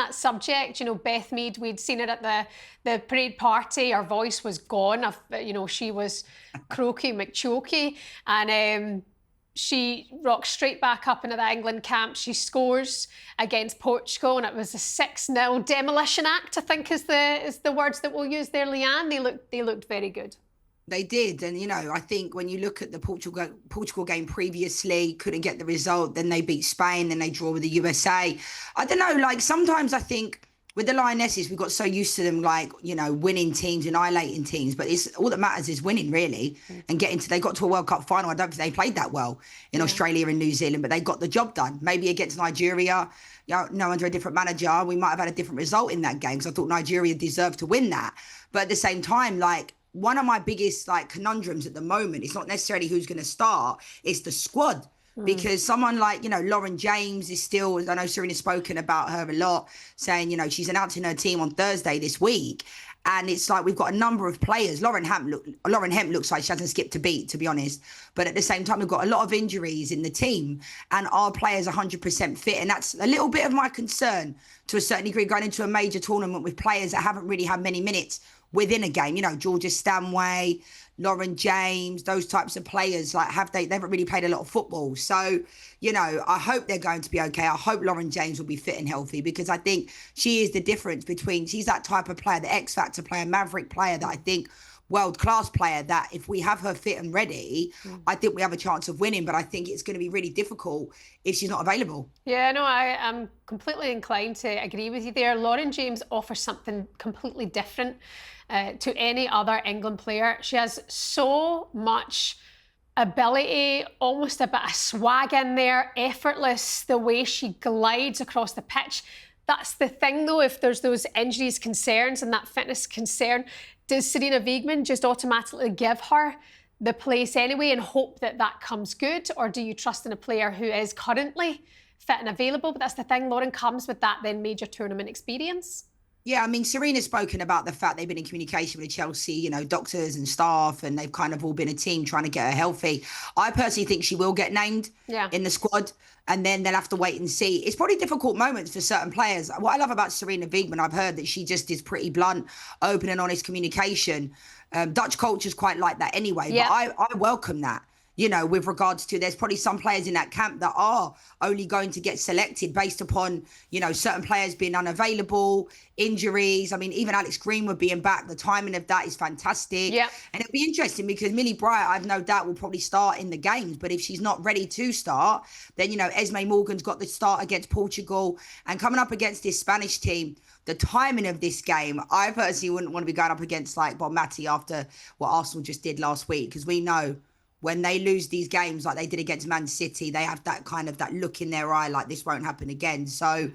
that subject, you know, Beth Mead, we'd seen her at the parade party. Her voice was gone. You know, she was croaky McChokey. And she rocks straight back up into the England camp. She scores against Portugal, and it was a 6-0 demolition act, I think is the words that we'll use there, Leanne. They looked very good. They did. And, you know, I think when you look at the Portugal game previously, couldn't get the result, then they beat Spain, then they draw with the USA. I don't know, like sometimes I think with the Lionesses, we got so used to them, like, you know, winning teams, annihilating teams. But it's all that matters is winning, really, and getting to. They got to a World Cup final. I don't think they played that well in Australia and New Zealand, but they got the job done. Maybe against Nigeria, you know, under a different manager, we might have had a different result in that game because I thought Nigeria deserved to win that. But at the same time, like, one of my biggest like conundrums at the moment, it's not necessarily who's going to start, it's the squad. Because someone like, you know, Lauren James is still, I know Serena's spoken about her a lot, saying, you know, she's announcing her team on Thursday this week. And it's like we've got a number of players. Lauren Hemp looks like she hasn't skipped a beat, to be honest. But at the same time, we've got a lot of injuries in the team. And our players are 100% fit. And that's a little bit of my concern to a certain degree, going into a major tournament with players that haven't really had many minutes within a game. You know, Georgia Stanway, Lauren James, those types of players, like they haven't really played a lot of football. So, you know, I hope they're going to be okay. I hope Lauren James will be fit and healthy, because I think she is the difference between, she's that type of player, the X Factor player, maverick player that I think, world-class player, that if we have her fit and ready, I think we have a chance of winning. But I think it's going to be really difficult if she's not available. Yeah, no, I am completely inclined to agree with you there. Lauren James offers something completely different to any other England player. She has so much ability, almost a bit of swag in there, effortless, the way she glides across the pitch. That's the thing, though, if there's those injuries concerns and that fitness concern, does Sarina Wiegman just automatically give her the place anyway and hope that that comes good? Or do you trust in a player who is currently fit and available? But that's the thing, Lauren comes with that then major tournament experience. Yeah, I mean, Serena's spoken about the fact they've been in communication with Chelsea, you know, doctors and staff, and they've kind of all been a team trying to get her healthy. I personally think she will get named in the squad, and then they'll have to wait and see. It's probably difficult moments for certain players. What I love about Sarina Wiegman, I've heard that she just is pretty blunt, open and honest communication. Dutch culture's quite like that anyway, but I welcome that. You know, with regards to, there's probably some players in that camp that are only going to get selected based upon, you know, certain players being unavailable, injuries. I mean, even Alex Greenwood being back, the timing of that is fantastic. Yeah. And it'll be interesting because Millie Bright, I've no doubt, will probably start in the games. But if she's not ready to start, then, you know, Esme Morgan's got the start against Portugal. And coming up against this Spanish team, the timing of this game, I personally wouldn't want to be going up against like Bob Matty after what Arsenal just did last week, because we know when they lose these games like they did against Man City, they have that kind of that look in their eye like this won't happen again. So,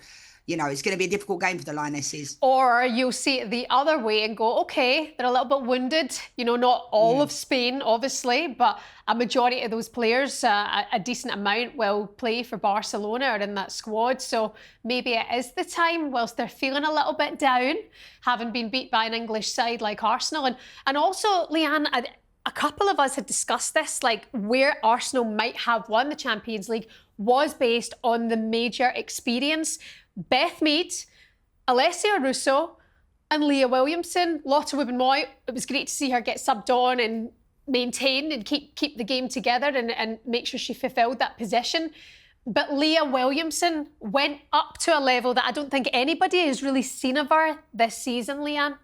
you know, it's going to be a difficult game for the Lionesses. Or you'll see it the other way and go, okay, they're a little bit wounded. You know, not all of Spain, obviously, but a majority of those players, a decent amount, will play for Barcelona or in that squad. So maybe it is the time, whilst they're feeling a little bit down, having been beat by an English side like Arsenal. And also, Leanne, a couple of us had discussed this, like where Arsenal might have won the Champions League was based on the major experience. Beth Mead, Alessia Russo and Leah Williamson, Lotte Wubben-Moy, it was great to see her get subbed on and maintain and keep the game together and make sure she fulfilled that position. But Leah Williamson went up to a level that I don't think anybody has really seen of her this season, Leanne.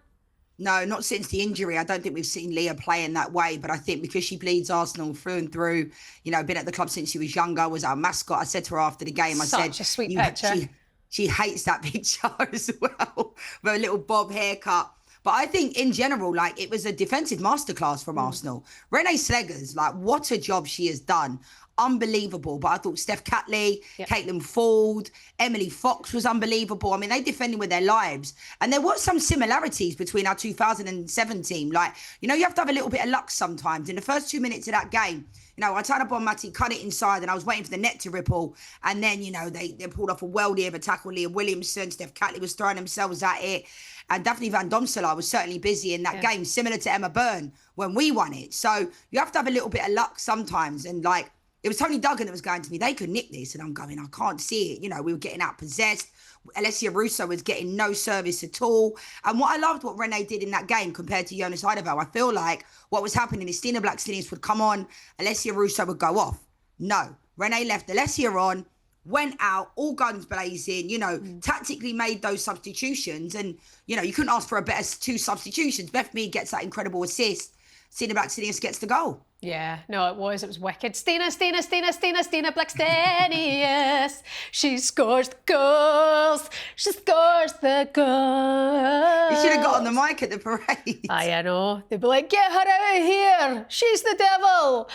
No, not since the injury. I don't think we've seen Leah play in that way. But I think because she bleeds Arsenal through and through, you know, been at the club since she was younger, was our mascot. I said to her after the game, Such a sweet picture. She hates that picture as well, with a little bob haircut. But I think in general, like, it was a defensive masterclass from Arsenal. Renee Slegers, like, what a job she has done. Unbelievable. But I thought Steph Catley, Caitlin Ford, Emily Fox was unbelievable. I mean, they defended with their lives. And there were some similarities between our 2007 team. Like, you know, you have to have a little bit of luck sometimes. In the first 2 minutes of that game, you know, I turned up on Matty, cut it inside, and I was waiting for the net to ripple. And then, you know, they pulled off a worldie of a tackle. Leah Williamson, Steph Catley was throwing themselves at it. And Daphne Van Domselaar was certainly busy in that game, similar to Emma Byrne when we won it. So you have to have a little bit of luck sometimes. And, like, it was Tony Duggan that was going to me, they could nick this. And I'm going, I can't see it. You know, we were getting out possessed. Alessia Russo was getting no service at all. And what I loved what Renee did in that game compared to Jonas Eidevall, I feel like what was happening is Stina Blackstenius would come on, Alessia Russo would go off. No, Renee left Alessia on, went out, all guns blazing, tactically made those substitutions. And, you couldn't ask for a better two substitutions. Beth Mead gets that incredible assist. Stina Blackstenius gets the goal. Yeah, no, it was wicked. Stina Blackstenius. She scores the goals. She scores the goals. You should have got on the mic at the parade. I know. They'd be like, get her out of here. She's the devil.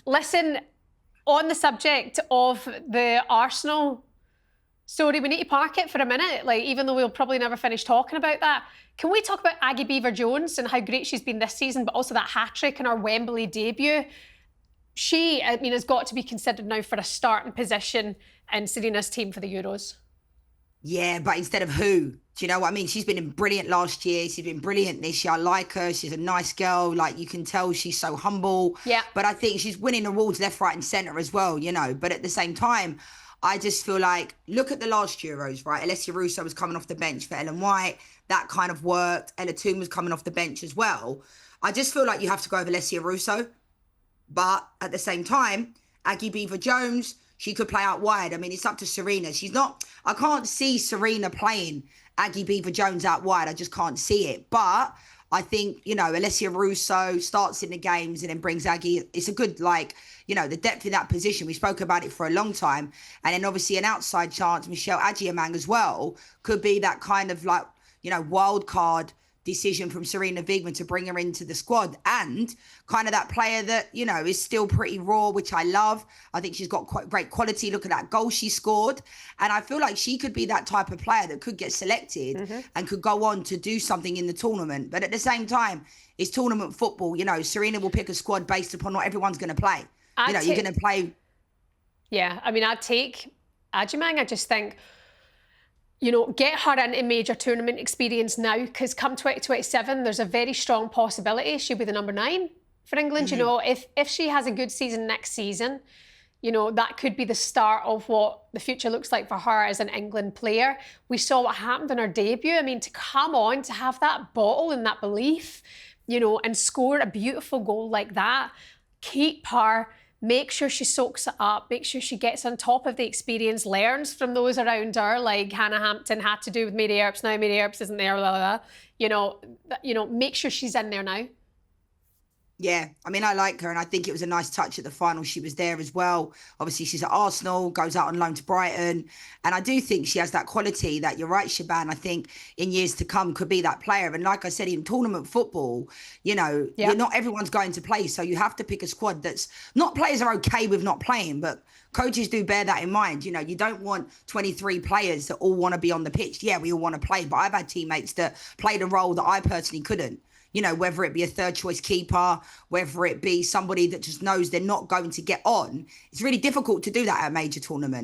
Listen, on the subject of the Arsenal story, we need to park it for a minute. Like, even though we'll probably never finish talking about that, can we talk about Adie Beaver-Jones and how great she's been this season, but also that hat-trick in her Wembley debut? She, has got to be considered now for a starting position in Serena's team for the Euros. Yeah, but instead of who? Do you know what I mean? She's been brilliant last year. She's been brilliant this year. I like her. She's a nice girl. Like, you can tell she's so humble. Yeah. But I think she's winning awards left, right and centre as well, But at the same time, I just feel like, look at the last Euros, right? Alessia Russo was coming off the bench for Ellen White. That kind of worked. Ella Toone was coming off the bench as well. I just feel like you have to go with Alessia Russo. But at the same time, Adie Beaver-Jones, she could play out wide. I mean, it's up to Serena. I can't see Serena playing Adie Beaver-Jones out wide. I just can't see it. But I think, Alessia Russo starts in the games and then brings Adie. It's a good, the depth in that position. We spoke about it for a long time. And then obviously an outside chance, Michelle Agyemang as well, could be that kind of wild card decision from Serena Wigman to bring her into the squad, and kind of that player that, is still pretty raw, which I love. I think she's got quite great quality. Look at that goal she scored. And I feel like she could be that type of player that could get selected and could go on to do something in the tournament. But at the same time, it's tournament football. Serena will pick a squad based upon what everyone's going to play. You're going to play. Yeah, I'd take Agyemang. I just think, get her into major tournament experience now, because come 2027, there's a very strong possibility she'll be the number 9 for England. If she has a good season next season, that could be the start of what the future looks like for her as an England player. We saw what happened in her debut. To come on, to have that bottle and that belief, and score a beautiful goal like that, keep her. Make sure she soaks it up. Make sure she gets on top of the experience, learns from those around her, like Hannah Hampton had to do with Mary Earps. Now Mary Earps isn't there, blah, blah, blah. Make sure she's in there now. Yeah, I like her, and I think it was a nice touch at the final. She was there as well. Obviously, she's at Arsenal, goes out on loan to Brighton. And I do think she has that quality that, you're right, Shebahn, I think in years to come could be that player. And like I said, in tournament football, not everyone's going to play. So you have to pick a squad that's not, players are okay with not playing, but coaches do bear that in mind. You don't want 23 players that all want to be on the pitch. Yeah, we all want to play, but I've had teammates that played a role that I personally couldn't. Whether it be a third choice keeper, whether it be somebody that just knows they're not going to get on. It's really difficult to do that at a major tournament.